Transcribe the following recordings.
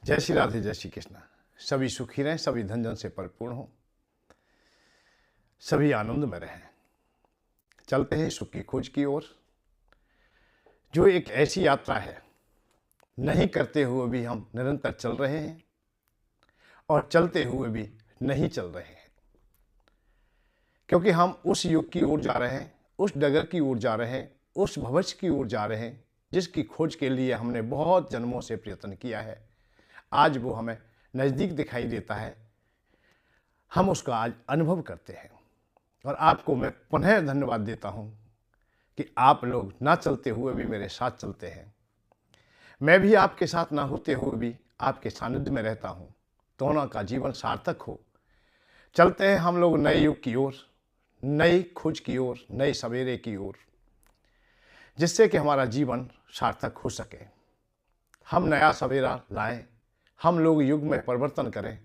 जय श्री राधे, जय श्री कृष्ण। सभी सुखी रहें, सभी धन जन से परिपूर्ण हों, सभी आनंद में रहें। चलते हैं सुख की खोज की ओर, जो एक ऐसी यात्रा है, नहीं करते हुए भी हम निरंतर चल रहे हैं और चलते हुए भी नहीं चल रहे हैं, क्योंकि हम उस युग की ओर जा रहे हैं, उस डगर की ओर जा रहे हैं, उस भविष्य की ओर जा रहे हैं जिसकी खोज के लिए हमने बहुत जन्मों से प्रयत्न किया है। आज वो हमें नज़दीक दिखाई देता है, हम उसका आज अनुभव करते हैं। और आपको मैं पुनः धन्यवाद देता हूँ कि आप लोग ना चलते हुए भी मेरे साथ चलते हैं। मैं भी आपके साथ ना होते हुए भी आपके सानिध्य में रहता हूँ। दोनों का जीवन सार्थक हो। चलते हैं हम लोग नए युग की ओर, नई खोज की ओर, नए सवेरे की ओर, जिससे कि हमारा जीवन सार्थक हो सके। हम नया सवेरा लाएं, हम लोग युग में परिवर्तन करें,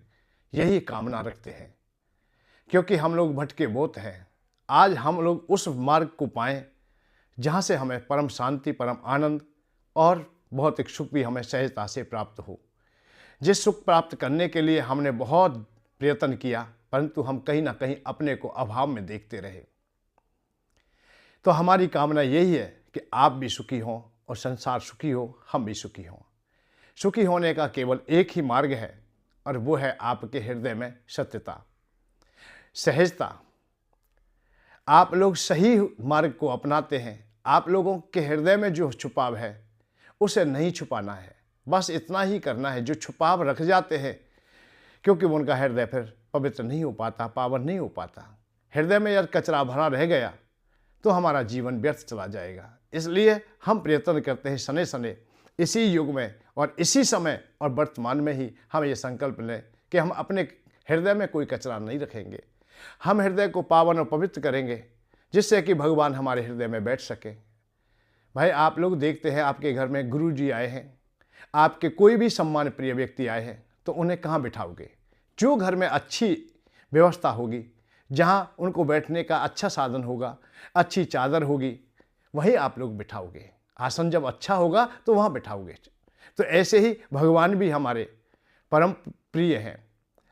यही कामना रखते हैं, क्योंकि हम लोग भटके बहुत हैं। आज हम लोग उस मार्ग को पाएं जहाँ से हमें परम शांति, परम आनंद और भौतिक सुख भी हमें सहजता से प्राप्त हो। जिस सुख प्राप्त करने के लिए हमने बहुत प्रयत्न किया, परंतु हम कहीं ना कहीं अपने को अभाव में देखते रहे। तो हमारी कामना यही है कि आप भी सुखी हों और संसार सुखी हो, हम भी सुखी हों। सुखी होने का केवल एक ही मार्ग है, और वो है आपके हृदय में सत्यता, सहजता। आप लोग सही मार्ग को अपनाते हैं। आप लोगों के हृदय में जो छुपाव है उसे नहीं छुपाना है, बस इतना ही करना है। जो छुपाव रख जाते हैं, क्योंकि उनका हृदय फिर पवित्र नहीं हो पाता, पावन नहीं हो पाता। हृदय में यदि कचरा भरा रह गया तो हमारा जीवन व्यर्थ चला जाएगा। इसलिए हम प्रयत्न करते हैं सने सने इसी युग में और इसी समय और वर्तमान में ही हम ये संकल्प लें कि हम अपने हृदय में कोई कचरा नहीं रखेंगे। हम हृदय को पावन और पवित्र करेंगे, जिससे कि भगवान हमारे हृदय में बैठ सके। भाई, आप लोग देखते हैं, आपके घर में गुरु जी आए हैं, आपके कोई भी सम्मान प्रिय व्यक्ति आए हैं, तो उन्हें कहाँ बिठाओगे? जो घर में अच्छी व्यवस्था होगी, जहाँ उनको बैठने का अच्छा साधन होगा, अच्छी चादर होगी, वहीं आप लोग बिठाओगे। आसन जब अच्छा होगा तो वहाँ बिठाओगे। तो ऐसे ही भगवान भी हमारे परम प्रिय हैं,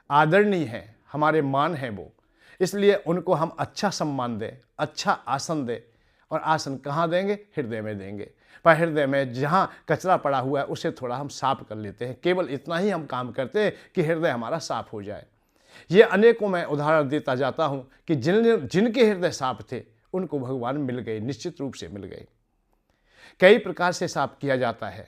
आदरणीय हैं, हमारे मान हैं वो। इसलिए उनको हम अच्छा सम्मान दें, अच्छा आसन दें। और आसन कहाँ देंगे? हृदय में देंगे। पर हृदय में जहाँ कचरा पड़ा हुआ है उसे थोड़ा हम साफ कर लेते हैं। केवल इतना ही हम काम करते हैं कि हृदय हमारा साफ हो जाए। ये अनेकों मैं उदाहरण देता जाता हूँ कि जिनके हृदय साफ थे उनको भगवान मिल गए, निश्चित रूप से मिल गए। कई प्रकार से साफ किया जाता है।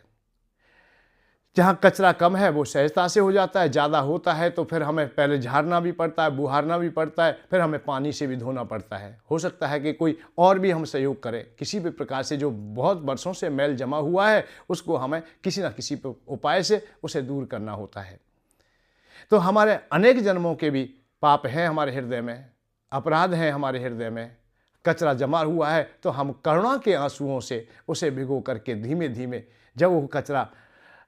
जहाँ कचरा कम है वो सहजता से हो जाता है, ज़्यादा होता है तो फिर हमें पहले झाड़ना भी पड़ता है, बुहारना भी पड़ता है, फिर हमें पानी से भी धोना पड़ता है। हो सकता है कि कोई और भी हम सहयोग करें, किसी भी प्रकार से जो बहुत वर्षों से मैल जमा हुआ है उसको हमें किसी न किसी उपाय से उसे दूर करना होता है। तो हमारे अनेक जन्मों के भी पाप हैं हमारे हृदय में, अपराध हैं हमारे हृदय में, कचरा जमा हुआ है। तो हम करुणा के आंसुओं से उसे भिगो करके धीमे धीमे जब वो कचरा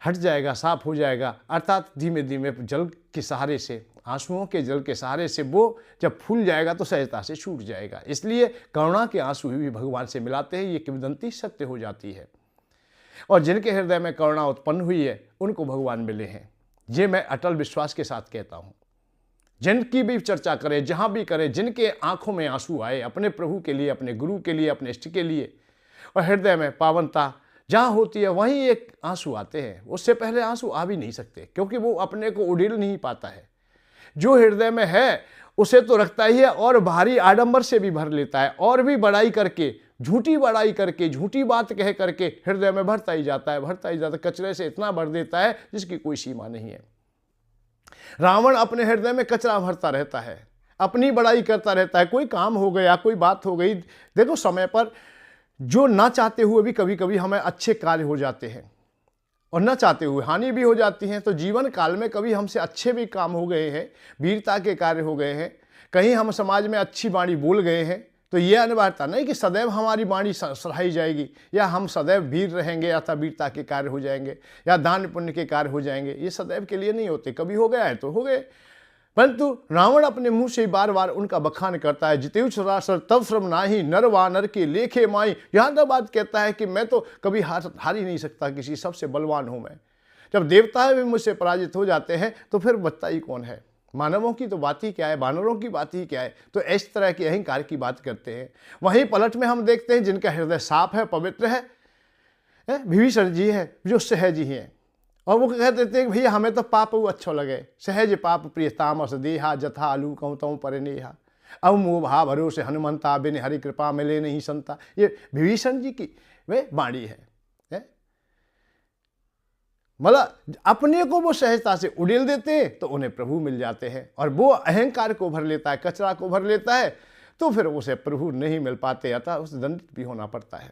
हट जाएगा, साफ हो जाएगा, अर्थात धीमे धीमे जल के सहारे से, आंसुओं के जल के सहारे से वो जब फूल जाएगा तो सहजता से छूट जाएगा। इसलिए करुणा के आंसू भी भगवान से मिलाते हैं, ये किंवदंती सत्य हो जाती है। और जिनके हृदय में करुणा उत्पन्न हुई है उनको भगवान मिले हैं, ये मैं अटल विश्वास के साथ कहता हूँ। जिनकी भी चर्चा करें, जहाँ भी करें, जिनके आंखों में आंसू आए अपने प्रभु के लिए, अपने गुरु के लिए, अपने इष्ट के लिए, और हृदय में पावनता जहाँ होती है वहीं एक आंसू आते हैं। उससे पहले आंसू आ भी नहीं सकते, क्योंकि वो अपने को उड़ेल नहीं पाता है। जो हृदय में है उसे तो रखता ही है, और भारी आडंबर से भी भर लेता है, और भी बड़ाई करके, झूठी बड़ाई करके, झूठी बात कह करके हृदय में भरता ही जाता है, भरता ही जाता है। कचरे से इतना भर देता है जिसकी कोई सीमा नहीं है। रावण अपने हृदय में कचरा भरता रहता है, अपनी बड़ाई करता रहता है। कोई काम हो गया, कोई बात हो गई, देखो समय पर जो ना चाहते हुए भी कभी कभी हमें अच्छे कार्य हो जाते हैं, और न चाहते हुए हानि भी हो जाती हैं। तो जीवन काल में कभी हमसे अच्छे भी काम हो गए हैं, वीरता के कार्य हो गए हैं, कहीं हम समाज में अच्छी वाणी बोल गए हैं, तो ये अनिवार्यता नहीं कि सदैव हमारी वाणी सराही जाएगी, या हम सदैव वीर रहेंगे, अथवा वीरता के कार्य हो जाएंगे, या दान पुण्य के कार्य हो जाएंगे। ये सदैव के लिए नहीं होते, कभी हो गया है तो हो गए। परंतु रावण अपने मुंह से बार बार उनका बखान करता है। जितेउ सरासर तब श्रम नाही, नर वानर के लेखे माई। यहाँ तक बात कहता है कि मैं तो कभी हार ही नहीं सकता किसी, सबसे बलवान हूँ मैं। जब देवता भी मुझसे पराजित हो जाते हैं तो फिर बचता ही कौन है? मानवों की तो बात ही क्या है, वानरों की बात ही क्या है। तो इस तरह की अहंकार की बात करते हैं। वहीं पलट में हम देखते हैं जिनका हृदय साफ है, पवित्र है, विभीषण जी है जो सहज ही हैं, और वो कह देते हैं कि भैया हमें तो पाप वो अच्छो लगे, सहज पाप प्रिय तामस देहा जथा आलू कहूँ तऊ पर नेहा अब मोह भा भरोसे हनुमंता बिन हरि कृपा मिले नहीं संता। ये विभीषण जी की वे वाणी है। मतलब अपने को वो सहजता से उड़ेल देते हैं तो उन्हें प्रभु मिल जाते हैं, और वो अहंकार को भर लेता है, कचरा को भर लेता है, तो फिर उसे प्रभु नहीं मिल पाते, अतः उसे दंडित भी होना पड़ता है।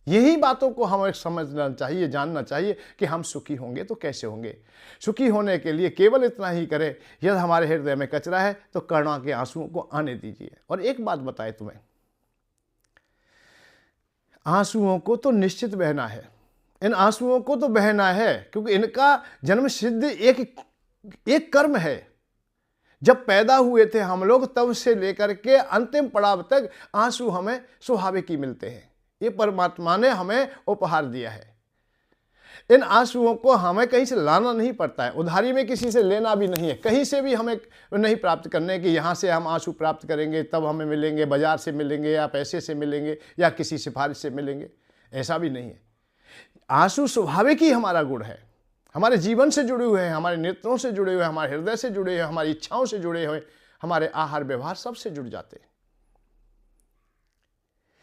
यही बातों को हमें समझना चाहिए, जानना चाहिए कि हम सुखी होंगे तो कैसे होंगे। सुखी होने के लिए केवल इतना ही करें, यदि हमारे हृदय में कचरा है तो करुणा के आंसुओं को आने दीजिए। और एक बात बताए तुम्हें, आंसुओं को तो निश्चित बहना है, इन आंसुओं को तो बहना है, क्योंकि इनका जन्म सिद्ध एक कर्म है। जब पैदा हुए थे हम लोग तब से लेकर के अंतिम पड़ाव तक आंसू हमें स्वाभाविक ही मिलते हैं। ये परमात्मा ने हमें उपहार दिया है। इन आंसुओं को हमें कहीं से लाना नहीं पड़ता है, उधारी में किसी से लेना भी नहीं है, कहीं से भी हमें नहीं प्राप्त करने कि यहाँ से हम आंसू प्राप्त करेंगे तब हमें मिलेंगे, बाजार से मिलेंगे या पैसे से मिलेंगे या किसी सिफारिश से मिलेंगे, ऐसा भी नहीं है। आंसू स्वाभाविक ही हमारा गुण है, हमारे जीवन से जुड़े हुए हैं, हमारे नेत्रों से जुड़े हुए हैं, हमारे हृदय से जुड़े हुए हैं, हमारी इच्छाओं से जुड़े हुए, हमारे आहार व्यवहार सबसे जुड़ जाते हैं।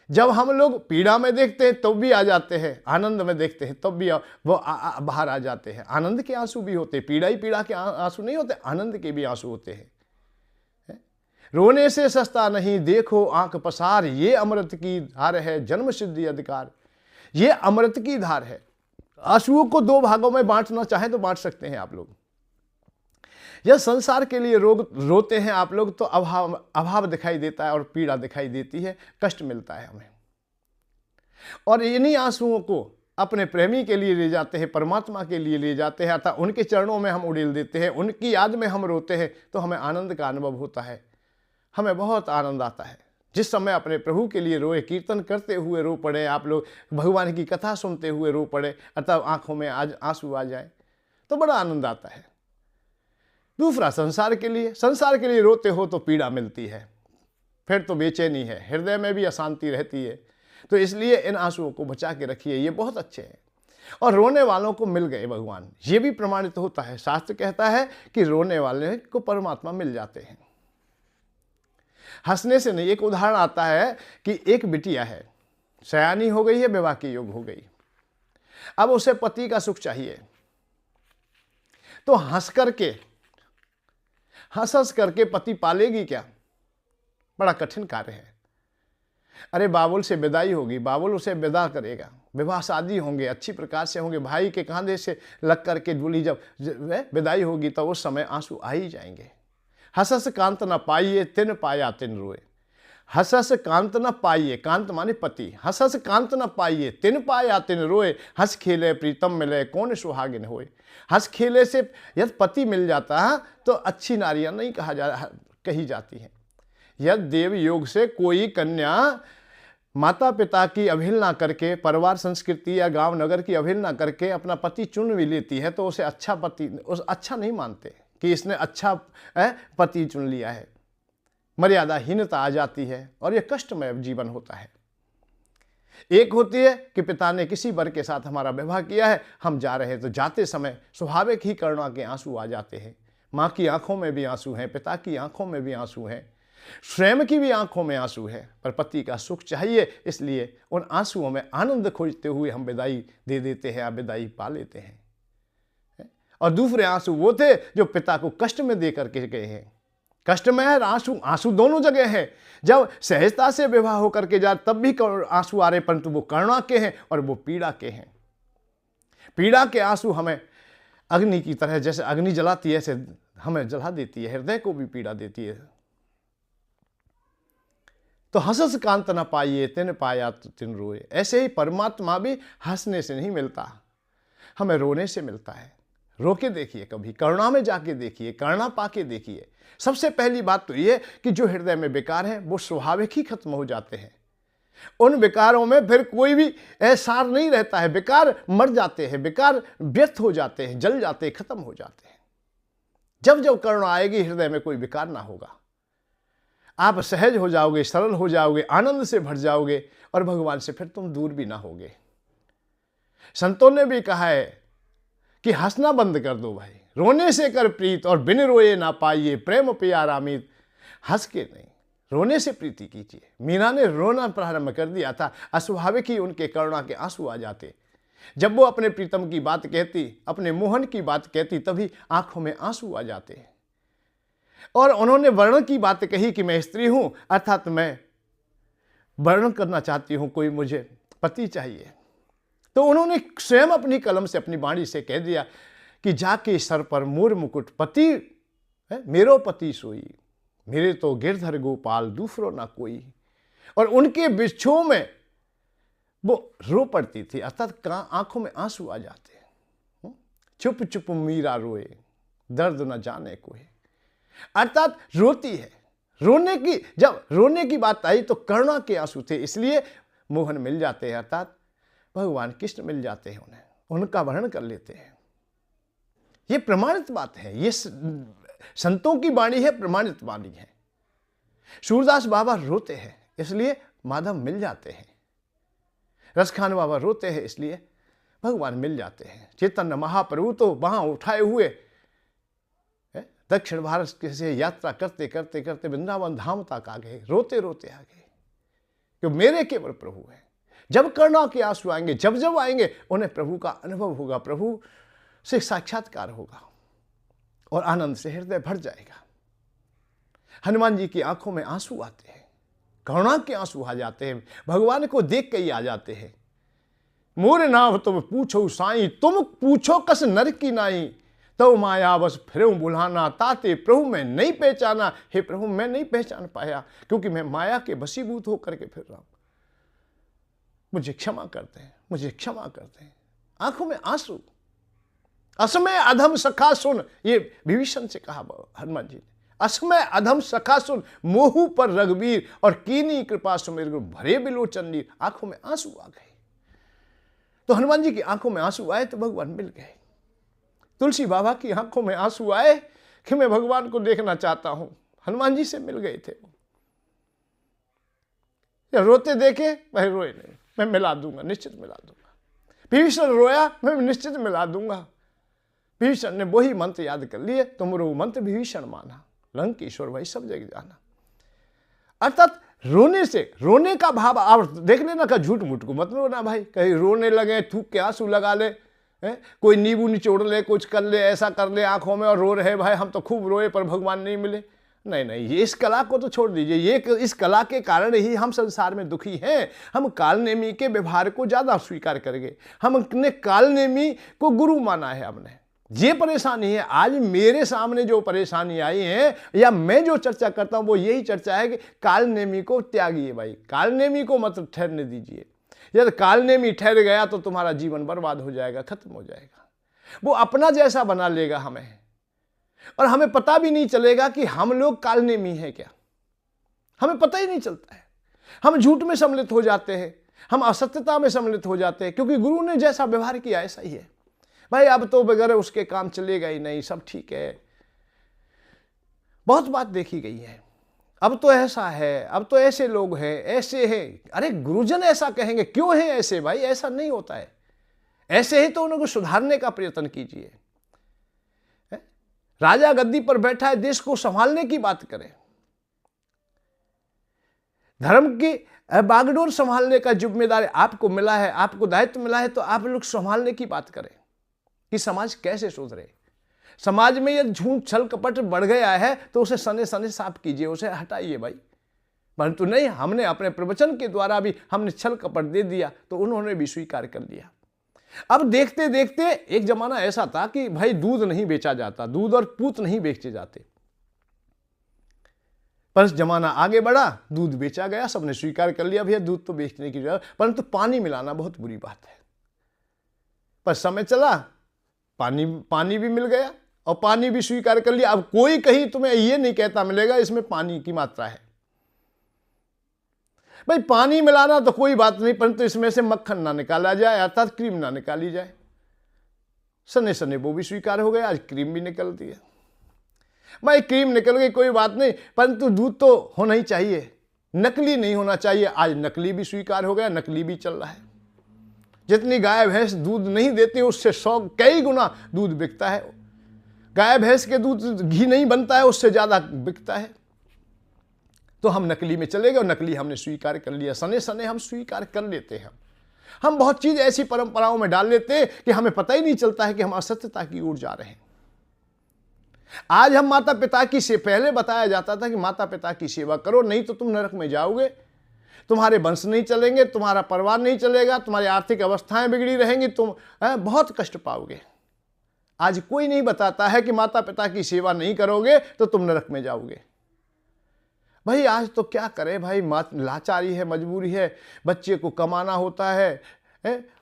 जब हम लोग पीड़ा में देखते हैं तब भी आ जाते हैं, आनंद में देखते हैं तब भी वो बाहर आ जाते हैं। आनंद के आंसू भी होते हैं, पीड़ा ही पीड़ा के आंसू नहीं होते, आनंद के भी आंसू होते हैं। रोने से सस्ता नहीं देखो आंख पसार, ये अमृत की धार है जन्म सिद्धि अधिकार। ये अमृत की धार है। आंसुओं को दो भागों में बांटना चाहें तो बांट सकते हैं आप लोग। यह संसार के लिए रोते हैं आप लोग तो अभाव दिखाई देता है और पीड़ा दिखाई देती है, कष्ट मिलता है हमें। और इन्हीं आंसुओं को अपने प्रेमी के लिए ले जाते हैं, परमात्मा के लिए ले जाते हैं, अर्थात उनके चरणों में हम उड़ेल देते हैं, उनकी याद में हम रोते हैं तो हमें आनंद का अनुभव होता है, हमें बहुत आनंद आता है। जिस समय अपने प्रभु के लिए रोए, कीर्तन करते हुए रो पड़े आप लोग, भगवान की कथा सुनते हुए रो पड़े, अर्थात आंखों में आज आंसू आ जाए तो बड़ा आनंद आता है। दूसरा, संसार के लिए रोते हो तो पीड़ा मिलती है, फिर तो बेचैनी है, हृदय में भी अशांति रहती है। तो इसलिए इन आंसुओं को बचा के रखिए, ये बहुत अच्छे हैं। और रोने वालों को मिल गए भगवान, ये भी प्रमाणित होता है। शास्त्र कहता है कि रोने वाले को परमात्मा मिल जाते हैं, हंसने से नहीं। एक उदाहरण आता है कि एक बिटिया है, सयानी हो गई है, विवाह के योग हो गई, अब उसे पति का सुख चाहिए, तो हंस करके पति पालेगी क्या? बड़ा कठिन कार्य है। अरे बाबुल से विदाई होगी, बाबुल उसे विदा करेगा, विवाह शादी होंगे, अच्छी प्रकार से होंगे, भाई के कांधे से लग करके दूल्ही जब विदाई होगी तो उस समय आंसू आ ही जाएंगे। हसस कांत न पाइए तिन पाया तिन रोए। हसस कांत न पाइए, कांत माने पति, हसस कांत न पाइए तिन पाया तिन रोए। हंस खेले प्रीतम मिले कौन सुहागिन होए। हंस खेले से यदि पति मिल जाता है तो अच्छी नारियां नहीं कही जाती हैं। यदि देव योग से कोई कन्या माता पिता की अवहेलना करके, परिवार संस्कृति या गांव नगर की अवहेलना करके अपना पति चुन भी लेती है तो उसे अच्छा नहीं मानते कि इसने अच्छा पति चुन लिया है। मर्यादाहीनता आ जाती है और यह कष्टमय जीवन होता है। एक होती है कि पिता ने किसी वर के साथ हमारा विवाह किया है, हम जा रहे हैं तो जाते समय स्वाभाविक ही करुणा के आंसू आ जाते हैं। माँ की आंखों में भी आंसू हैं, पिता की आंखों में भी आंसू हैं, स्वयं की भी आंखों में आंसू है, पर पति का सुख चाहिए, इसलिए उन आंसुओं में आनंद खोजते हुए हम विदाई दे देते हैं या विदाई पा लेते हैं। और दूसरे आंसू वो थे जो पिता को कष्ट में दे करके गए हैं। कष्ट में है आंसू दोनों जगह है। जब सहजता से विवाह होकर के जाए तब भी आंसू आ रहे, परंतु वो करुणा के हैं और वो पीड़ा के हैं। पीड़ा के आंसू हमें अग्नि की तरह, जैसे अग्नि जलाती है ऐसे हमें जला देती है, हृदय को भी पीड़ा देती है। तो हंसस कांत न पाइए तिन पाया तिन रोए। ऐसे ही परमात्मा भी हंसने से नहीं मिलता, हमें रोने से मिलता है। रो के देखिए, कभी करुणा में जाके देखिए, करुणा पाके देखिए। सबसे पहली बात तो ये कि जो हृदय में बेकार है वो स्वाभाविक ही खत्म हो जाते हैं। उन विकारों में फिर कोई भी एहसार नहीं रहता है। विकार मर जाते हैं, विकार व्यर्थ हो जाते हैं, जल जाते हैं, खत्म हो जाते हैं। जब जब करुणा आएगी हृदय में कोई विकार ना होगा, आप सहज हो जाओगे, सरल हो जाओगे, आनंद से भर जाओगे और भगवान से फिर तुम दूर भी ना होगे। संतों ने भी कहा है कि हंसना बंद कर दो भाई, रोने से कर प्रीत और बिन रोए ना पाइए प्रेम प्यारा मीत। हंस के नहीं, रोने से प्रीति कीजिए। मीरा ने रोना प्रारंभ कर दिया था, अस्वाभाविक ही उनके करुणा के आंसू आ जाते। जब वो अपने प्रीतम की बात कहती, अपने मोहन की बात कहती, तभी आंखों में आंसू आ जाते। और उन्होंने वर्णन की बात कही कि मैं स्त्री हूं, अर्थात मैं वर्णन करना चाहती हूं, कोई मुझे पति चाहिए। तो उन्होंने स्वयं अपनी कलम से, अपनी वाणी से कह दिया कि जाके सर पर मोर मुकुट पति है, मेरो पति सोई, मेरे तो गिरधर गोपाल दूसरो ना कोई। और उनके बिच्छों में वो रो पड़ती थी, अर्थात आंखों में आंसू आ जाते। चुप चुप मीरा रोए, दर्द न जाने कोई। अर्थात रोती है। जब रोने की बात आई तो करुणा के आंसू थे, इसलिए मोहन मिल जाते हैं, अर्थात भगवान कृष्ण मिल जाते हैं उन्हें, उनका वर्णन कर लेते हैं। ये प्रमाणित बात है, ये संतों की वाणी है, प्रमाणित वाणी है। सूरदास बाबा रोते हैं इसलिए माधव मिल जाते हैं। रसखान बाबा रोते हैं इसलिए भगवान मिल जाते हैं। चैतन्य महाप्रभु तो वहां उठाए हुए दक्षिण भारत से यात्रा करते करते करते वृंदावन धाम तक आ गए, रोते रोते आ गए कि मेरे केवल प्रभु हैं। जब करुणा के आंसू आएंगे, जब जब आएंगे, उन्हें प्रभु का अनुभव होगा, प्रभु से साक्षात्कार होगा और आनंद से हृदय भर जाएगा। हनुमान जी की आंखों में आंसू आते हैं, करुणा के आंसू आ जाते हैं, भगवान को देख के ही आ जाते हैं। मोर नाव तुम पूछो साईं, तुम पूछो कस नर की नाई, तो माया बस फिर बुलाना, ताते प्रभु मैं नहीं पहचाना। हे प्रभु, मैं नहीं पहचान पाया क्योंकि मैं माया के वशीभूत होकर के फिर रहा हूं, मुझे क्षमा करते हैं, मुझे क्षमा करते हैं। आंखों में आंसू। असमय अधम सखा सुन, ये विभीषण से कहा हनुमान जी ने, असमय अधम सखा सुन, मोहू पर रघुवीर और कीनी कृपा सुमेर भरे बिलोचन नीर। आंखों में आंसू आ गए। तो हनुमान जी की आंखों में आंसू आए तो भगवान मिल गए। तुलसी बाबा की आंखों में आंसू आए कि मैं भगवान को देखना चाहता हूं, हनुमान जी से मिल गए थे। या रोते देखे, भाई रोए नहीं, मैं मिला दूंगा, निश्चित मिला दूंगा। विभीषण रोया, मैं निश्चित मिला दूंगा। विभीषण ने वही मंत्र याद कर लिए, तुमरो मंत्र विभीषण माना, लंकेश्वर भाई सब जगह जाना। अर्थात रोने से, रोने का भाव आप देख लेना का झूठ मूठ को मत रोना भाई। कहीं रोने लगे, थूक के आंसू लगा ले, कोई नींबू निचोड़ ले, कुछ कर ले, ऐसा कर ले आंखों में और रो रहे भाई हम तो खूब रोए पर भगवान नहीं मिले। नहीं नहीं, ये इस कला को तो छोड़ दीजिए। ये इस कला के कारण ही हम संसार में दुखी हैं। हम कालनेमी के व्यवहार को ज्यादा स्वीकार करेंगे। हमने कालनेमी को गुरु माना है। हमने ये परेशानी है। आज मेरे सामने जो परेशानी आई है या मैं जो चर्चा करता हूं वो यही चर्चा है कि कालनेमी को त्यागिए भाई, कालनेमी को मत ठहरने दीजिए। यदि कालनेमी ठहर गया तो तुम्हारा जीवन बर्बाद हो जाएगा, खत्म हो जाएगा। वो अपना जैसा बना लेगा हमें, और हमें पता भी नहीं चलेगा कि हम लोग कालनेमी हैं क्या। हमें पता ही नहीं चलता है। हम झूठ में सम्मिलित हो जाते हैं, हम असत्यता में सम्मिलित हो जाते हैं, क्योंकि गुरु ने जैसा व्यवहार किया ऐसा ही है भाई। अब तो बगैर उसके काम चलेगा ही नहीं, सब ठीक है। बहुत बात देखी गई है। अब तो ऐसा है, अब तो ऐसे लोग हैं, ऐसे हैं। अरे गुरुजन ऐसा कहेंगे, क्यों है ऐसे भाई? ऐसा नहीं होता है। ऐसे ही तो उनको सुधारने का प्रयत्न कीजिए। राजा गद्दी पर बैठा है, देश को संभालने की बात करें, धर्म की बागडोर संभालने का जिम्मेदारी आपको मिला है, आपको दायित्व मिला है, तो आप लोग संभालने की बात करें कि समाज कैसे सुधरे। समाज में यदि झूठ छल कपट बढ़ गया है तो उसे सने सने साफ कीजिए, उसे हटाइए भाई। परंतु नहीं, हमने अपने प्रवचन के द्वारा भी हमने छल कपट दे दिया तो उन्होंने भी स्वीकार कर लिया। अब देखते देखते एक जमाना ऐसा था कि भाई दूध नहीं बेचा जाता, दूध और पूत नहीं बेचे जाते। पर जमाना आगे बढ़ा, दूध बेचा गया, सबने स्वीकार कर लिया भैया दूध तो बेचने की जरूरत, परंतु पानी मिलाना बहुत बुरी बात है। पर समय चला, पानी भी मिल गया और पानी भी स्वीकार कर लिया। अब कोई कहीं तुम्हें ये नहीं कहता मिलेगा इसमें पानी की मात्रा है। भाई पानी मिलाना तो कोई बात नहीं, परंतु इसमें से मक्खन ना निकाला जाए, अर्थात क्रीम ना निकाली जाए। सने सने वो भी स्वीकार हो गया, आज क्रीम भी निकलती है। भाई क्रीम निकल गई कोई बात नहीं, परंतु दूध तो होना ही चाहिए, नकली नहीं होना चाहिए। आज नकली भी स्वीकार हो गया, नकली भी चल रहा है। जितनी गाय भैंस दूध नहीं देती उससे 100 कई गुना दूध बिकता है। गाय भैंस के दूध घी नहीं बनता है, उससे ज्यादा बिकता है। तो हम नकली में चले गए और नकली हमने स्वीकार कर लिया। सने सने हम स्वीकार कर लेते हैं। हम बहुत चीज ऐसी परंपराओं में डाल लेते हैं कि हमें पता ही नहीं चलता है कि हम असत्यता की ओर जा रहे हैं। आज हम माता पिता की से पहले बताया जाता था कि माता पिता की सेवा करो, नहीं तो तुम नरक में जाओगे, तुम्हारे वंश नहीं चलेंगे, तुम्हारा परिवार नहीं चलेगा, तुम्हारी आर्थिक अवस्थाएं बिगड़ी रहेंगी, तुम बहुत कष्ट पाओगे। आज कोई नहीं बताता है कि माता पिता की सेवा नहीं करोगे तो तुम नरक में जाओगे। भाई आज तो क्या करें भाई, लाचारी है, मजबूरी है, बच्चे को कमाना होता है,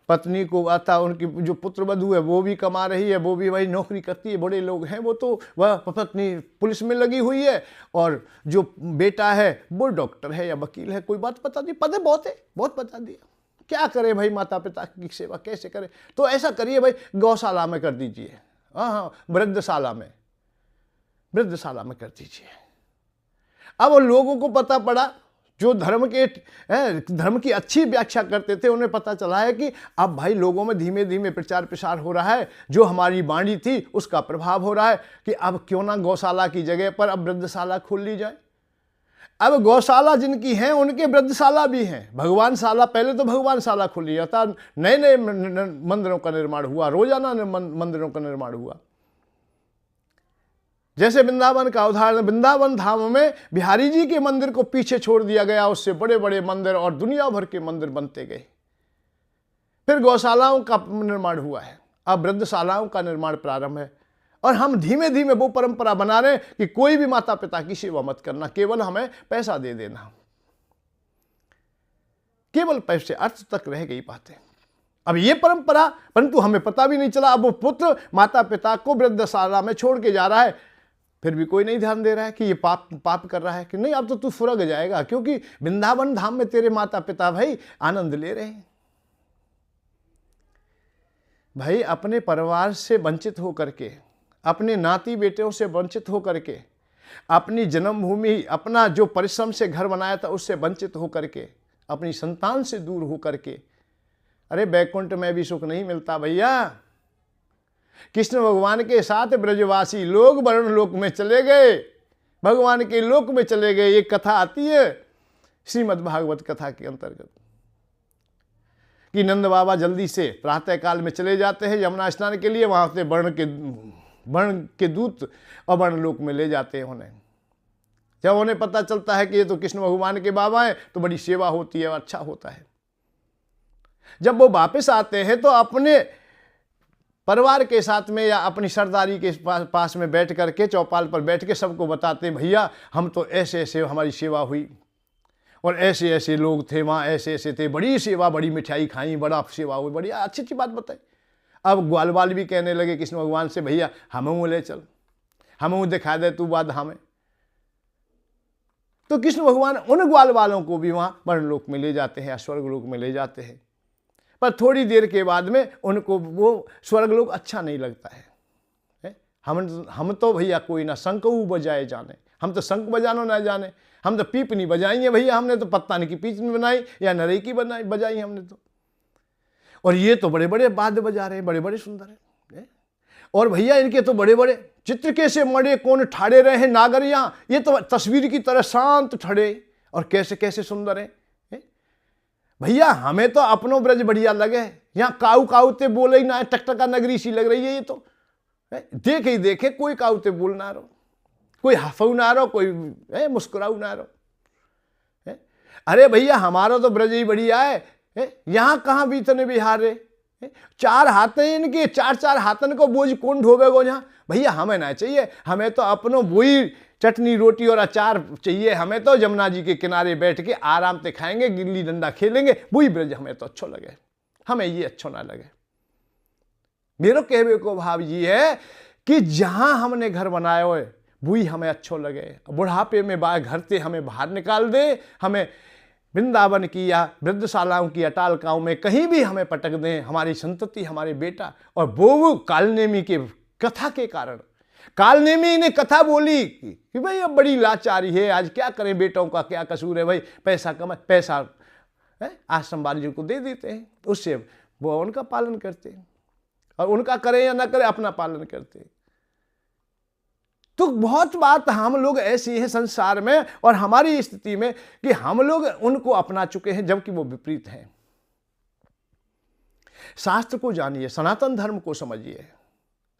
पत्नी को आता, उनकी जो पुत्र वधू है वो भी कमा रही है, वो भी वही नौकरी करती है, बड़े लोग हैं, वो तो वह पत्नी पुलिस में लगी हुई है और जो बेटा है वो डॉक्टर है या वकील है, कोई बात बता दी, पता बहुत है, बहुत बता दिया। क्या करें भाई, माता पिता की सेवा कैसे करें? तो ऐसा करिए भाई, गौशाला में कर दीजिए, हाँ, वृद्धशाला में कर दीजिए। अब लोगों को पता पड़ा, जो धर्म की अच्छी व्याख्या करते थे, उन्हें पता चला है कि अब भाई लोगों में धीमे धीमे प्रचार प्रसार हो रहा है, जो हमारी वाणी थी उसका प्रभाव हो रहा है कि अब क्यों ना गौशाला की जगह पर अब वृद्धशाला खोल ली जाए। अब गौशाला जिनकी हैं उनके वृद्धशाला भी हैं, भगवानशाला, पहले तो भगवानशाला खुली जाता, नए नए मंदिरों का निर्माण हुआ, रोजाना मंदिरों का निर्माण हुआ। जैसे वृंदावन का उदाहरण, वृंदावन धाम में बिहारी जी के मंदिर को पीछे छोड़ दिया गया, उससे बड़े बड़े मंदिर और दुनिया भर के मंदिर बनते गए। फिर गौशालाओं का निर्माण हुआ है, अब वृद्धशालाओं का निर्माण प्रारंभ है। और हम धीमे धीमे वो परंपरा बना रहे हैं कि कोई भी माता पिता की सेवा मत करना, केवल हमें पैसा दे देना। केवल पैसे अर्थ तक रह गई बातें। अब ये परंपरा, परंतु हमें पता भी नहीं चला, अब वो पुत्र माता पिता को वृद्धशाला में छोड़ के जा रहा है, फिर भी कोई नहीं ध्यान दे रहा है कि ये पाप कर रहा है कि नहीं, अब तो तू स्वर्ग जाएगा, क्योंकि वृंदावन धाम में तेरे माता पिता भाई आनंद ले रहे हैं। भाई अपने परिवार से वंचित होकर के, अपने नाती बेटियों से वंचित होकर के, अपनी जन्मभूमि, अपना जो परिश्रम से घर बनाया था उससे वंचित होकर के, अपनी संतान से दूर होकर के, अरे बैकुंठ में भी सुख नहीं मिलता भैया। कृष्ण भगवान के साथ ब्रजवासी लोग वरुण लोक में चले गए, भगवान के लोक में चले गए। एक कथा आती है श्रीमद् भागवत कथा के अंतर्गत कि नंद बाबा जल्दी से प्रातः काल में चले जाते हैं यमुना स्नान के लिए, वहां से वर्ण के दूत और वर्ण लोक में ले जाते हैं उन्हें। जब उन्हें पता चलता है कि ये तो कृष्ण भगवान के बाबा हैं, तो बड़ी सेवा होती है, अच्छा होता है। जब वो वापस आते हैं तो अपने परिवार के साथ में या अपनी सरदारी के पास में बैठ करके, चौपाल पर बैठ के सबको बताते, भैया हम तो ऐसे ऐसे हमारी सेवा हुई और ऐसे ऐसे लोग थे वहाँ, ऐसे ऐसे थे, बड़ी सेवा, बड़ी मिठाई खाई, बड़ा सेवा हुई, बड़ी अच्छी अच्छी बात बताई। अब ग्वाल बाल भी कहने लगे कृष्ण भगवान से, भैया हमें ले चल, हमें दिखा दे तू बात हमें। तो कृष्ण भगवान उन ग्वाल बालों को भी वहाँ वर्णलोक में ले जाते हैं, स्वर्गलोक में ले जाते हैं। पर थोड़ी देर के बाद में उनको वो स्वर्गलोक अच्छा नहीं लगता है। हम तो भैया कोई ना शंकऊ बजाए जाने, हम तो शंख बजाना ना जाने, हम तो पीप नहीं बजाई है भैया, हमने तो पत्तानी की पीप नहीं बनाई या नरई की बजाई हमने तो। और ये तो बड़े बड़े वाद्य बजा रहे हैं, बड़े बड़े सुंदर है। और भैया इनके तो बड़े बड़े चित्र कैसे मड़े कौन ठाड़े रहे हैं नागरियां, ये तो तस्वीर की तरह शांत ठड़े और कैसे कैसे सुंदर है। भैया हमें तो अपनों ब्रज बढ़िया लगे, यहाँ काऊ काउते बोले ही ना, टकटका नगरी सी लग रही है ये तो। देख ही देखे, कोई काउते बोल ना रहो, कोई हफऊ ना रहो, कोई मुस्कुराऊ ना रहो। अरे भैया हमारा तो ब्रज ही बढ़िया है, यहाँ कहाँ बीतने बिहार रे, 4 हाथ इनके, 4 हाथन को बोझ कौन ढोवेगो यहाँ। भैया हमें ना चाहिए, हमें तो अपनों वही चटनी रोटी और अचार चाहिए। हमें तो यमुना जी के किनारे बैठ के आराम से खाएंगे, गिल्ली डंडा खेलेंगे, वही ब्रज हमें तो अच्छा लगे, हमें ये अच्छा ना लगे। मेरे कहने को भाव ये है कि जहां हमने घर बनाया हो वही हमें अच्छा लगे। बुढ़ापे में घर से हमें बाहर निकाल दे, हमें वृंदावन की या वृद्धशालाओं की अटालकाओं में कहीं भी हमें पटक दें, हमारी संतति, हमारे बेटा, और वो कालनेमी के कथा के कारण, कालनेमी ने कथा बोली कि भाई अब बड़ी लाचारी है, आज क्या करें, बेटों का क्या कसूर है भाई, पैसा कमा, पैसा आश्रम वालियों को दे देते हैं, उससे वो उनका पालन करते हैं, और उनका करें या ना करें अपना पालन करते हैं। तो बहुत बात हम लोग ऐसी हैं संसार में और हमारी स्थिति में कि हम लोग उनको अपना चुके हैं जबकि वो विपरीत हैं। शास्त्र को जानिए, सनातन धर्म को समझिए।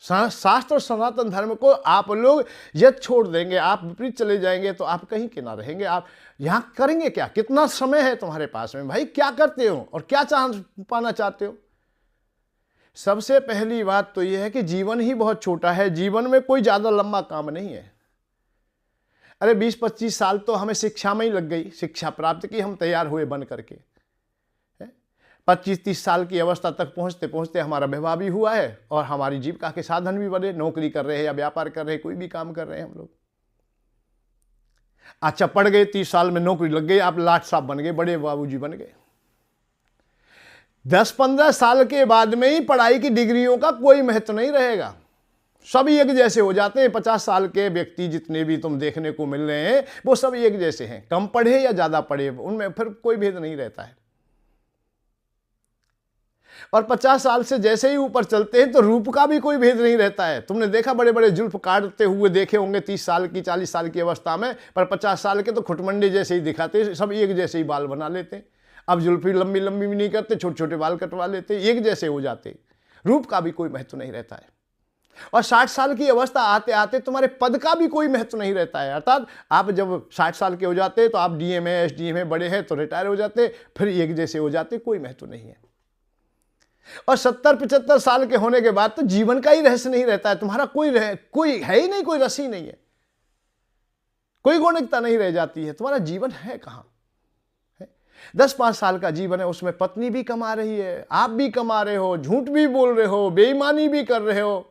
शास्त्र और सनातन धर्म को आप लोग यदि छोड़ देंगे, आप विपरीत चले जाएंगे तो आप कहीं के ना रहेंगे। आप यहां करेंगे क्या? कितना समय है तुम्हारे पास में भाई? क्या करते हो और क्या पाना चाहते हो? सबसे पहली बात तो यह है कि जीवन ही बहुत छोटा है, जीवन में कोई ज्यादा लंबा काम नहीं है। अरे 20-25 साल तो हमें शिक्षा में ही लग गई, शिक्षा प्राप्त की, हम तैयार हुए बन करके। 25-30 साल की अवस्था तक पहुंचते पहुंचते हमारा विवाह भी हुआ है और हमारी जीविका के साधन भी बने, नौकरी कर रहे हैं या व्यापार कर रहे हैं, कोई भी काम कर रहे हैं हम लोग। अच्छा, पढ़ गए, 30 साल में नौकरी लग गई, आप लाट साहब बन गए, बड़े बाबूजी बन गए। 10-15 साल के बाद में ही पढ़ाई की डिग्रियों का कोई महत्व नहीं रहेगा, सब एक जैसे हो जाते हैं। 50 साल के व्यक्ति जितने भी तुम देखने को मिल रहे हैं वो सब एक जैसे हैं, कम पढ़े या ज्यादा पढ़े, उनमें फिर कोई भेद नहीं रहता है। और 50 साल से जैसे ही ऊपर चलते हैं तो रूप का भी कोई भेद नहीं रहता है। तुमने देखा बड़े बड़े जुल्फ काटते हुए देखे होंगे 30 साल की 40 साल की अवस्था में, पर 50 साल के तो खुटमंडे जैसे ही दिखाते, सब एक जैसे ही बाल बना लेते। अब जुल्फी लंबी लंबी भी नहीं करते, छोटे छोटे बाल कटवा लेते, एक जैसे हो जाते, रूप का भी कोई महत्व नहीं रहता है। और 60 साल की अवस्था आते आते तुम्हारे पद का भी कोई महत्व नहीं रहता है। अर्थात आप जब 60 साल के हो जाते तो आप डीएम है, एसडीएम है, बड़े हैं तो रिटायर हो जाते, फिर एक जैसे हो जाते, कोई महत्व नहीं है। और 70-75 साल के होने के बाद तो जीवन का ही रहस्य नहीं रहता है, तुम्हारा कोई है ही नहीं, कोई रस ही नहीं है, कोई गौणिकता नहीं रह जाती है, तुम्हारा जीवन है कहां? 10-5 साल का जीवन है, उसमें पत्नी भी कमा रही है, आप भी कमा रहे हो, झूठ भी बोल रहे हो, बेईमानी भी कर रहे हो।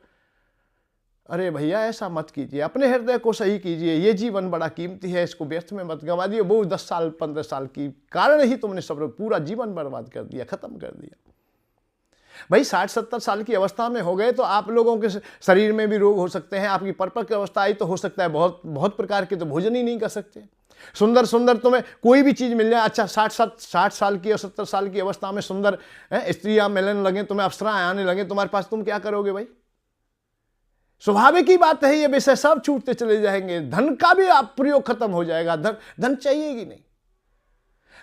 अरे भैया ऐसा मत कीजिए, अपने हृदय को सही कीजिए, ये जीवन बड़ा कीमती है, इसको व्यर्थ में मत गंवा दिए। वो 10 साल 15 साल की कारण ही तुमने सब पूरा जीवन बर्बाद कर दिया, खत्म कर दिया। भाई 60-70 साल की अवस्था में हो गए तो आप लोगों के शरीर में भी रोग हो सकते हैं, आपकी परिपक्व अवस्था आई तो हो सकता है बहुत प्रकार के तो भोजन ही नहीं कर सकते। सुंदर सुंदर तुम्हें कोई भी चीज मिल जाए, अच्छा 60 साल की और 70 साल की अवस्था में सुंदर स्त्रियां मिलने लगे, तुम्हें अप्सराएं आने लगे तुम्हारे पास, तुम क्या करोगे भाई? स्वाभाविक ही बात है, ये विषय सब छूटते चले जाएंगे, धन का भी आप प्रयोग खत्म हो जाएगा, धन चाहिएगी नहीं।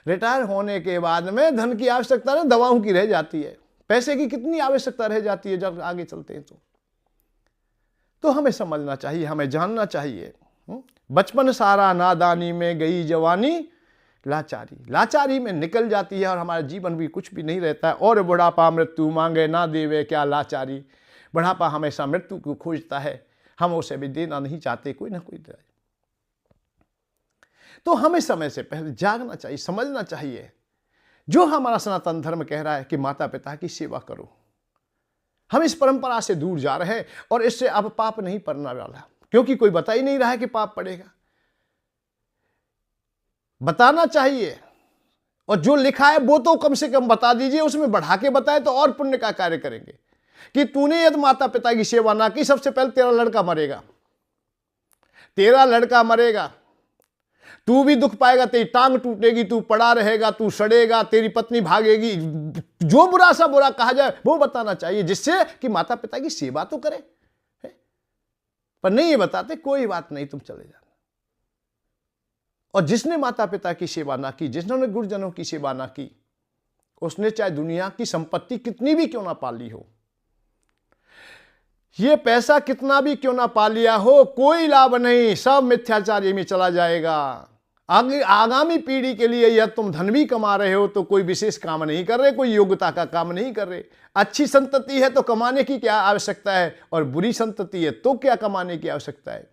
रिटायर होने के बाद में धन की आवश्यकता ना दवाओं की रह जाती है, पैसे की कितनी आवश्यकता रह जाती है जब आगे चलते हैं तो हमें समझना चाहिए, हमें जानना चाहिए। बचपन सारा नादानी में गई जवानी लाचारी में निकल जाती है और हमारा जीवन भी कुछ भी नहीं रहता है। और बुढ़ापा मृत्यु मांगे ना देवे क्या लाचारी, बुढ़ापा हमेशा मृत्यु को खोजता है, हम उसे भी देना नहीं चाहते, कोई ना कोई दे। तो हमें समय से पहले जागना चाहिए, समझना चाहिए जो हमारा सनातन धर्म कह रहा है कि माता पिता की सेवा करो। हम इस परंपरा से दूर जा रहे हैं और इससे अब पाप नहीं पड़ने वाला, क्योंकि कोई बता ही नहीं रहा है कि पाप पड़ेगा। बताना चाहिए, और जो लिखा है वो तो कम से कम बता दीजिए, उसमें बढ़ा के बताए तो और पुण्य का कार्य करेंगे। कि तूने यदि माता पिता की सेवा ना की, सबसे पहले तेरा लड़का मरेगा, तू भी दुख पाएगा, तेरी टांग टूटेगी, तू पड़ा रहेगा, तू सड़ेगा, तेरी पत्नी भागेगी, जो बुरा सा बुरा कहा जाए वो बताना चाहिए, जिससे कि माता पिता की सेवा तो करे। पर नहीं ये बताते, कोई बात नहीं, तुम चले जाना। और जिसने माता पिता की सेवा ना की, जिन्होंने गुरुजनों की सेवा ना की, उसने चाहे दुनिया की संपत्ति कितनी भी क्यों ना पाली हो, ये पैसा कितना भी क्यों ना पा लिया हो, कोई लाभ नहीं, सब मिथ्याचार्य में चला जाएगा। आगामी पीढ़ी के लिए यह तुम धन भी कमा रहे हो तो कोई विशेष काम नहीं कर रहे, कोई योग्यता का काम नहीं कर रहे। अच्छी संतति है तो कमाने की क्या आवश्यकता है, और बुरी संतति है तो क्या कमाने की आवश्यकता है।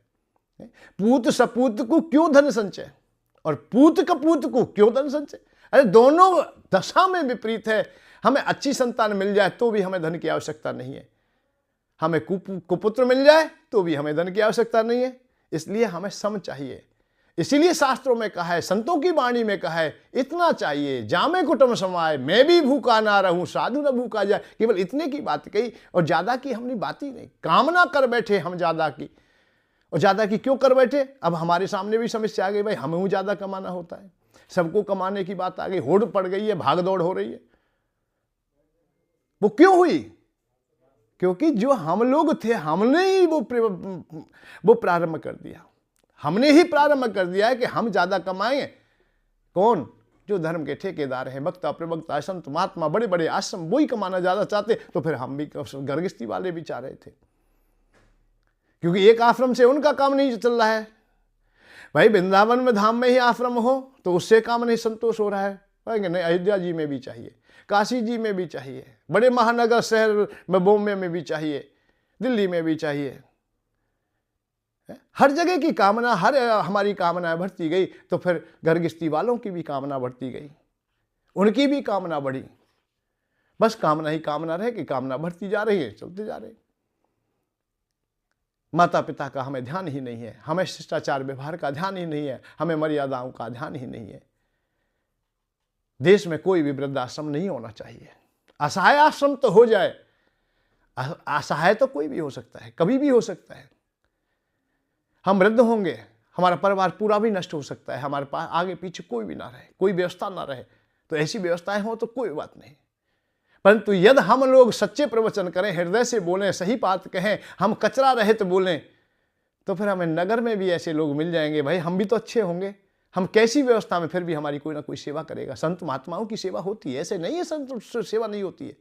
पूत सपूत को क्यों धन संचय, और पूत कपूत को क्यों धन संचय। अरे दोनों दशा में विपरीत है। हमें अच्छी संतान मिल जाए तो भी हमें धन की आवश्यकता नहीं है, हमें कुपुत्र मिल जाए तो भी हमें धन की आवश्यकता नहीं है। इसलिए हमें सम चाहिए, इसीलिए शास्त्रों में कहा है, संतों की वाणी में कहा है, इतना चाहिए जामे कुटुंब समाए, मैं भी भूखा ना रहूं साधु न भूखा जाए। केवल इतने की बात कही और ज्यादा की हमने बात ही नहीं। कामना कर बैठे हम ज्यादा की, और ज्यादा की क्यों कर बैठे? अब हमारे सामने भी समस्या आ गई, भाई हमें ज्यादा कमाना होता है, सबको कमाने की बात आ गई, होड़ पड़ गई है, भाग दौड़ हो रही है। वो क्यों हुई? क्योंकि जो हम लोग थे हमने ही वो प्रारंभ कर दिया। हमने ही प्रारंभ कर दिया है कि हम ज्यादा कमाएं। कौन? जो धर्म के ठेकेदार हैं, वक्ता प्रवक्ता संत महात्मा, बड़े बड़े आश्रम, वही कमाना ज्यादा चाहते। तो फिर हम भी गर्गस्थी वाले भी चाह रहे थे, क्योंकि एक आश्रम से उनका काम नहीं चल रहा है। भाई वृंदावन में धाम में ही आश्रम हो तो उससे काम नहीं संतोष हो रहा है। नहीं, अयोध्या जी में भी चाहिए, काशी जी में भी चाहिए, बड़े महानगर शहर में बॉम्बे में भी चाहिए, दिल्ली में भी चाहिए। हर जगह की कामना, हर हमारी कामनाएं बढ़ती गई तो फिर गर्गस्थी वालों की भी कामना बढ़ती गई, उनकी भी कामना बढ़ी। बस कामना ही कामना रहे कि कामना बढ़ती जा रही है, चलते जा रहे। माता पिता का हमें ध्यान ही नहीं है, हमें शिष्टाचार व्यवहार का ध्यान ही नहीं है, हमें मर्यादाओं का ध्यान ही नहीं है। देश में कोई भी वृद्धाश्रम नहीं होना चाहिए। असहाय आश्रम तो हो जाए, असहाय तो कोई भी हो सकता है, कभी भी हो सकता है। हम वृद्ध होंगे, हमारा परिवार पूरा भी नष्ट हो सकता है, हमारे पास आगे पीछे कोई भी ना रहे, कोई व्यवस्था ना रहे। तो ऐसी व्यवस्थाएं हो तो कोई बात नहीं, परंतु यदि हम लोग सच्चे प्रवचन करें, हृदय से बोलें, सही बात कहें, हम कचरा रहित बोलें, तो फिर हमें नगर में भी ऐसे लोग मिल जाएंगे। भाई हम भी तो अच्छे होंगे, हम कैसी व्यवस्था में फिर भी हमारी कोई ना कोई सेवा करेगा। संत महात्माओं की सेवा होती है, ऐसे नहीं है संत सेवा नहीं होती है।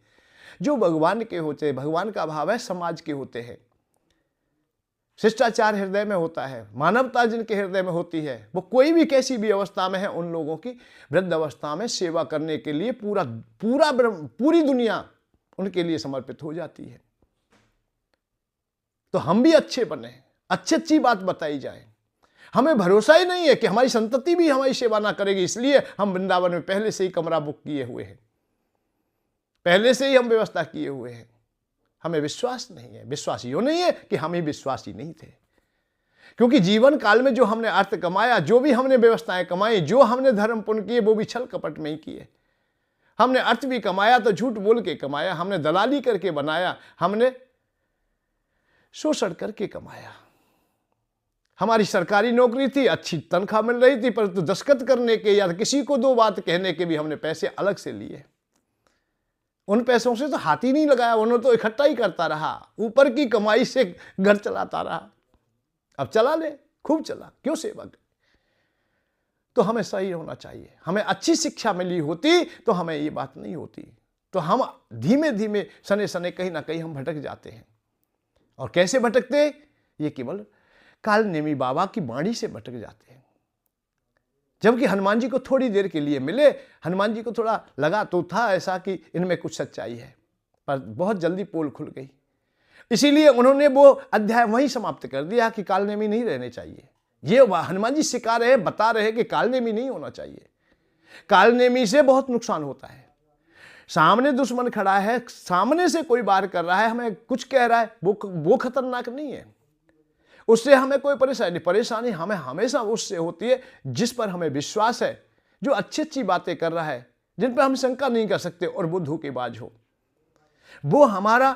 जो भगवान के होते हैं, भगवान का भाव है, समाज के होते हैं, शिष्टाचार हृदय में होता है, मानवता जिनके हृदय में होती है, वो कोई भी कैसी भी अवस्था में है, उन लोगों की वृद्ध अवस्था में सेवा करने के लिए पूरी दुनिया उनके लिए समर्पित हो जाती है। तो हम भी अच्छे बने, अच्छी बात बताई जाए। हमें भरोसा ही नहीं है कि हमारी संतति भी हमारी सेवा ना करेगी, इसलिए हम वृंदावन में पहले से ही कमरा बुक किए हुए हैं, पहले से ही हम व्यवस्था किए हुए हैं। हमें विश्वास नहीं है, विश्वास यूं नहीं है कि हम ही विश्वासी नहीं थे, क्योंकि जीवन काल में जो हमने अर्थ कमाया, जो भी हमने व्यवस्थाएं कमाई, जो हमने धर्म पुण्य किए, वो भी छल कपट में ही किए। हमने अर्थ भी कमाया तो झूठ बोल के कमाया, हमने दलाली करके बनाया, हमने शोषण करके कमाया। हमारी सरकारी नौकरी थी, अच्छी तनख्वाह मिल रही थी, परंतु दस्तखत करने के या किसी को दो बात कहने के भी हमने पैसे अलग से लिए। उन पैसों से तो हाथ ही नहीं लगाया, उन्होंने तो इकट्ठा ही करता रहा, ऊपर की कमाई से घर चलाता रहा। अब चला ले, खूब चला, क्यों सेवा करे? तो हमें सही होना चाहिए। हमें अच्छी शिक्षा मिली होती तो हमें ये बात नहीं होती। तो हम धीमे धीमे सने सने कहीं ना कहीं हम भटक जाते हैं। और कैसे भटकते? ये केवल कालनेमी बाबा की वाणी से भटक जाते हैं। जबकि हनुमान जी को थोड़ी देर के लिए मिले, हनुमान जी को थोड़ा लगा तो था ऐसा कि इनमें कुछ सच्चाई है, पर बहुत जल्दी पोल खुल गई। इसीलिए उन्होंने वो अध्याय वहीं समाप्त कर दिया कि कालनेमी नहीं रहने चाहिए। ये हनुमान जी सिखा रहे, बता रहे कि कालनेमी नहीं होना चाहिए। कालनेमी से बहुत नुकसान होता है। सामने दुश्मन खड़ा है, सामने से कोई वार कर रहा है, हमें कुछ कह रहा है, वो खतरनाक नहीं है, उससे हमें कोई परेशानी हमें हमेशा उससे होती है जिस पर हमें विश्वास है, जो अच्छी अच्छी बातें कर रहा है, जिन पर हम शंका नहीं कर सकते, और वो धोखेबाज हो, वो हमारा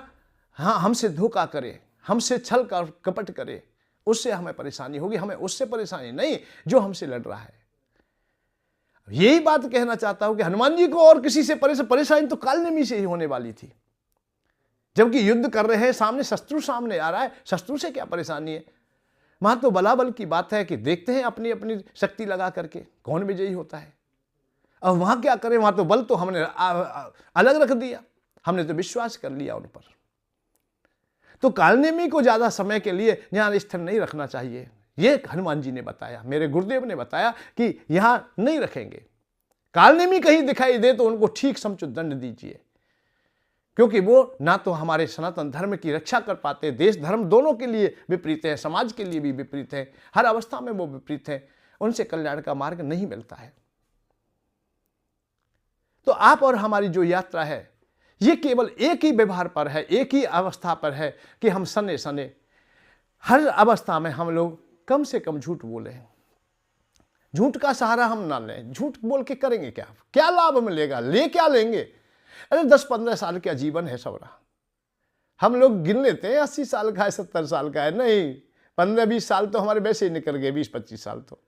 हमसे धोखा करे, हमसे छल कपट करे, उससे हमें परेशानी होगी। हमें उससे परेशानी नहीं जो हमसे लड़ रहा है। यही बात कहना चाहता हूं कि हनुमान जी को और किसी से परेशानी तो कालनेमी से ही होने वाली थी। जबकि युद्ध कर रहे हैं, सामने शत्रु सामने आ रहा है, शत्रु से क्या परेशानी है? वहां तो बलाबल की बात है कि देखते हैं अपनी अपनी शक्ति लगा करके कौन विजयी होता है। अब वहां क्या करें? वहां तो बल तो हमने अलग रख दिया, हमने तो विश्वास कर लिया उन पर। तो कालनेमी को ज्यादा समय के लिए यहां स्थिर नहीं रखना चाहिए। ये हनुमान जी ने बताया, मेरे गुरुदेव ने बताया कि यहां नहीं रखेंगे। कालनेमी कहीं दिखाई दे तो उनको ठीक समुचित दंड दीजिए, क्योंकि वो ना तो हमारे सनातन धर्म की रक्षा कर पाते, देश धर्म दोनों के लिए विपरीत है, समाज के लिए भी विपरीत है, हर अवस्था में वो विपरीत है, उनसे कल्याण का मार्ग नहीं मिलता है। तो आप और हमारी जो यात्रा है, ये केवल एक ही व्यवहार पर है, एक ही अवस्था पर है कि हम सने सने हर अवस्था में हम लोग कम से कम झूठ बोले, झूठ का सहारा हम ना लें। झूठ बोल के करेंगे क्या? क्या लाभ मिलेगा? ले क्या लेंगे? अरे 10-15 साल का जीवन है सबरा। हम लोग गिन लेते हैं 80 साल का है, 70 साल का है। नहीं, 15-20 साल तो हमारे वैसे ही निकल गए, 20-25 साल तो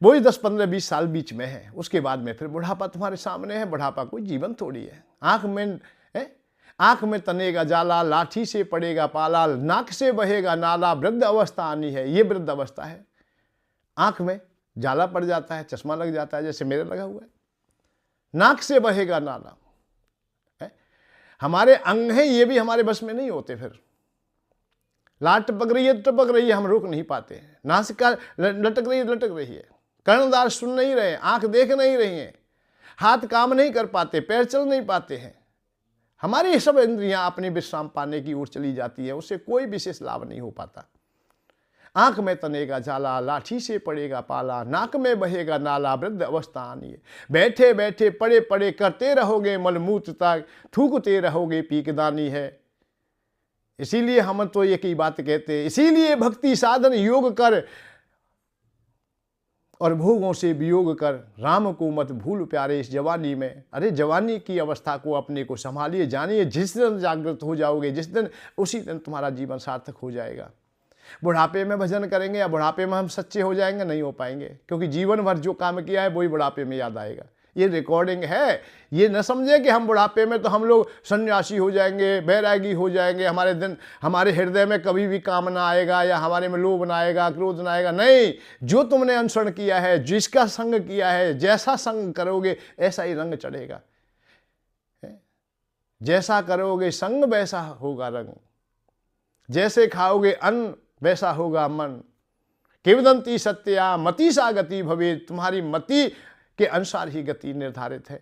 वही 10-15-20 साल बीच में है। उसके बाद में फिर बुढ़ापा तुम्हारे सामने है। बुढ़ापा कोई जीवन थोड़ी है। आंख में तनेगा जाला, लाठी से पड़ेगा पाला, नाक से बहेगा नाला, वृद्ध अवस्था आनी है। ये वृद्ध अवस्था है। आंख में जाला पड़ जाता है, चश्मा लग जाता है, जैसे मेरे लगा हुआ है। नाक से बहेगा नाला, हमारे अंग हैं, ये भी हमारे बस में नहीं होते। फिर लाट टपक रही है, टपक रही है, हम रोक नहीं पाते। नासिका लटक रही है, लटक रही है। कर्णधार सुन नहीं रहे, आंख देख नहीं रही है, हाथ काम नहीं कर पाते, पैर चल नहीं पाते हैं। हमारी सब इंद्रियां अपनी विश्राम पाने की ओर चली जाती है, उससे कोई विशेष लाभ नहीं हो पाता। आंख में तनेगा जाला, लाठी से पड़ेगा पाला, नाक में बहेगा नाला, वृद्ध अवस्था आनी है। बैठे बैठे पड़े पड़े करते रहोगे मलमूत्रता, थूकते रहोगे पीकदानी है। इसीलिए हम तो एक ही बात कहते हैं, इसीलिए भक्ति साधन योग कर और भोगों से वियोग कर, राम को मत भूल प्यारे इस जवानी में। अरे जवानी की अवस्था को अपने को संभालिए, जानिए। जिस दिन जागृत हो जाओगे, जिस दिन, उसी दिन तुम्हारा जीवन सार्थक हो जाएगा। बुढ़ापे में भजन करेंगे या बुढ़ापे में हम सच्चे हो जाएंगे? नहीं हो पाएंगे, क्योंकि जीवन भर जो काम किया है वही बुढ़ापे में याद आएगा। ये रिकॉर्डिंग है। ये न समझे कि हम बुढ़ापे में तो हम लोग सन्यासी हो जाएंगे, बैरागी हो जाएंगे, हमारे हृदय में कभी भी काम ना आएगा, या हमारे में लोभ ना आएगा, क्रोध ना आएगा। नहीं, जो तुमने अनुसरण किया है, जिसका संग किया है, जैसा संग करोगे ऐसा ही रंग चढ़ेगा। जैसा करोगे संग वैसा होगा रंग, जैसे खाओगे अन्न वैसा होगा मन। किंवदंती सत्या मति सा गति भवे, तुम्हारी मति के अनुसार ही गति निर्धारित है।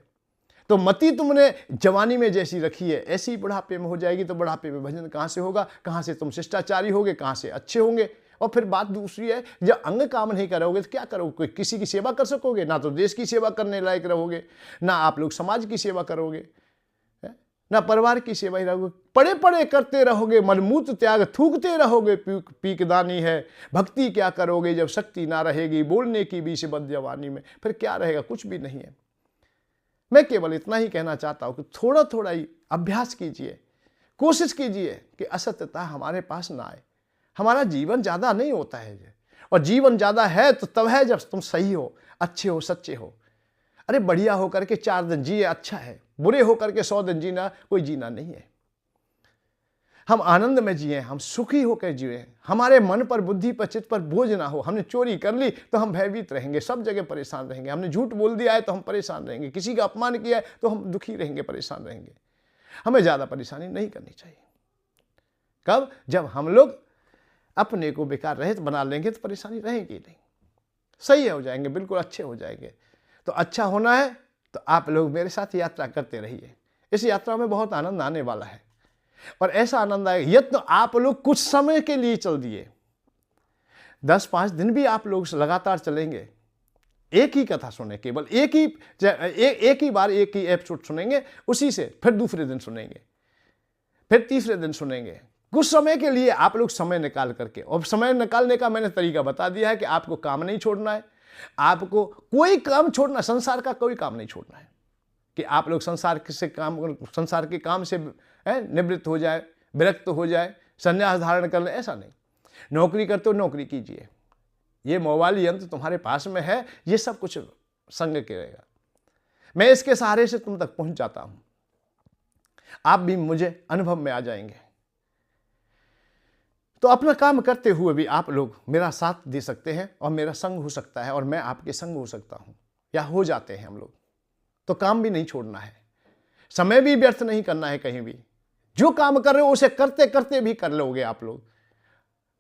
तो मति तुमने जवानी में जैसी रखी है, ऐसी बुढ़ापे में हो जाएगी। तो बुढ़ापे में भजन कहाँ से होगा? कहाँ से तुम शिष्टाचारी होगे? कहाँ से अच्छे होंगे? और फिर बात दूसरी है, जब अंग काम नहीं करोगे तो क्या करोगे? कोई किसी की सेवा कर सकोगे? ना तो देश की सेवा करने लायक रहोगे, ना आप लोग समाज की सेवा करोगे, ना परिवार की सेवा ही रहोगे। पड़े पड़े करते रहोगे मलमूत्र त्याग, थूकते रहोगे पीकदानी है। भक्ति क्या करोगे जब शक्ति ना रहेगी? बोलने की भी बद जवानी में फिर क्या रहेगा? कुछ भी नहीं है। मैं केवल इतना ही कहना चाहता हूं कि थोड़ा थोड़ा ही अभ्यास कीजिए, कोशिश कीजिए कि असत्यता हमारे पास ना आए। हमारा जीवन ज्यादा नहीं होता है, और जीवन ज्यादा है तो तब है जब तुम सही हो, अच्छे हो, सच्चे हो। अरे बढ़िया होकर के 4 दिन जिए अच्छा है, बुरे होकर के 100 दिन जीना कोई जीना नहीं है। हम आनंद में जिए, हम सुखी होकर जिए, हमारे मन पर, बुद्धि पर, चित्त पर बोझ ना हो। हमने चोरी कर ली तो हम भयभीत रहेंगे, सब जगह परेशान रहेंगे। हमने झूठ बोल दिया है तो हम परेशान रहेंगे, किसी का अपमान किया है तो हम दुखी रहेंगे, परेशान रहेंगे। हमें ज्यादा परेशानी नहीं करनी चाहिए। कब? जब हम लोग अपने को बेकार रहित बना लेंगे तो परेशानी रहेगी नहीं, सही हो जाएंगे, बिल्कुल अच्छे हो जाएंगे। तो अच्छा होना है तो आप लोग मेरे साथ यात्रा करते रहिए। इस यात्रा में बहुत आनंद आने वाला है, और ऐसा आनंद आएगा। यह तो आप लोग कुछ समय के लिए चल दिए, 10-5 दिन भी आप लोग लगातार चलेंगे, एक ही कथा सुने, केवल एक ही बार एक ही एपिसोड सुनेंगे, उसी से फिर दूसरे दिन सुनेंगे, फिर तीसरे दिन सुनेंगे। कुछ समय के लिए आप लोग समय निकाल करके, और समय निकालने का मैंने तरीका बता दिया है कि आपको काम नहीं छोड़ना है, आपको कोई काम छोड़ना, संसार का कोई काम नहीं छोड़ना है कि आप लोग संसार के काम से निवृत्त हो जाए, विरक्त हो जाए, संन्यास धारण कर ले, ऐसा नहीं। नौकरी करते हो नौकरी कीजिए, ये मोबाइल यंत्र तुम्हारे पास में है, ये सब कुछ संग करेगा। मैं इसके सहारे से तुम तक पहुंच जाता हूं, आप भी मुझे अनुभव में आ जाएंगे। तो अपना काम करते हुए भी आप लोग मेरा साथ दे सकते हैं, और मेरा संग हो सकता है, और मैं आपके संग हो सकता हूं, या हो जाते हैं हम लोग। तो काम भी नहीं छोड़ना है, समय भी व्यर्थ नहीं करना है कहीं भी। जो काम कर रहे हो उसे करते करते भी कर लोगे आप लोग।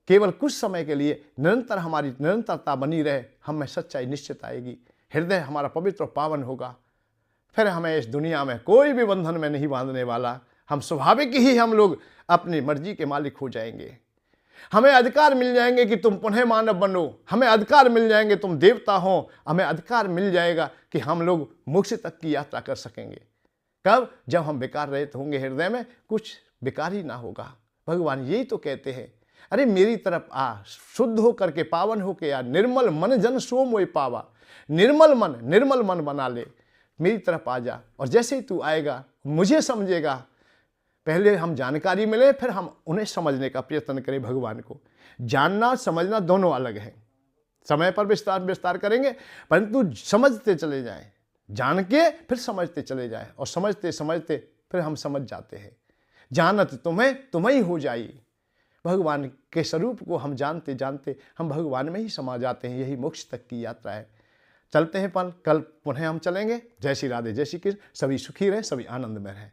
केवल कुछ समय के लिए निरंतर हमारी निरंतरता बनी रहे, हम में सच्चाई निश्चित आएगी, हृदय हमारा पवित्र और पावन होगा। फिर हमें इस दुनिया में कोई भी बंधन में नहीं बांधने वाला। हम स्वाभाविक ही हम लोग अपनी मर्जी के मालिक हो जाएंगे। हमें अधिकार मिल जाएंगे कि तुम पुनः मानव बनो, हमें अधिकार मिल जाएंगे तुम देवता हो, हमें अधिकार मिल जाएगा कि हम लोग मोक्ष तक की यात्रा कर सकेंगे। कब? जब हम बेकार रहित होंगे, हृदय में कुछ बेकार ही ना होगा। भगवान यही तो कहते हैं, अरे मेरी तरफ आ, शुद्ध हो करके पावन हो के आ, निर्मल मन जन सो मोय पावा। निर्मल मन बना ले, मेरी तरफ आ जा। और जैसे ही तू आएगा मुझे समझेगा, पहले हम जानकारी मिले फिर हम उन्हें समझने का प्रयत्न करें। भगवान को जानना समझना दोनों अलग हैं। समय पर विस्तार करेंगे, परंतु समझते चले जाएं, जान के फिर समझते चले जाएं, और समझते समझते फिर हम समझ जाते हैं। जानत तुम्हें ही हो जाई। भगवान के स्वरूप को हम जानते जानते हम भगवान में ही समा जाते हैं। यही मोक्ष तक की यात्रा है। चलते हैं कल पुनः हम चलेंगे। जय श्री राधे, जय श्री कृष्ण। सभी सुखी रहें, सभी आनंद में रहें।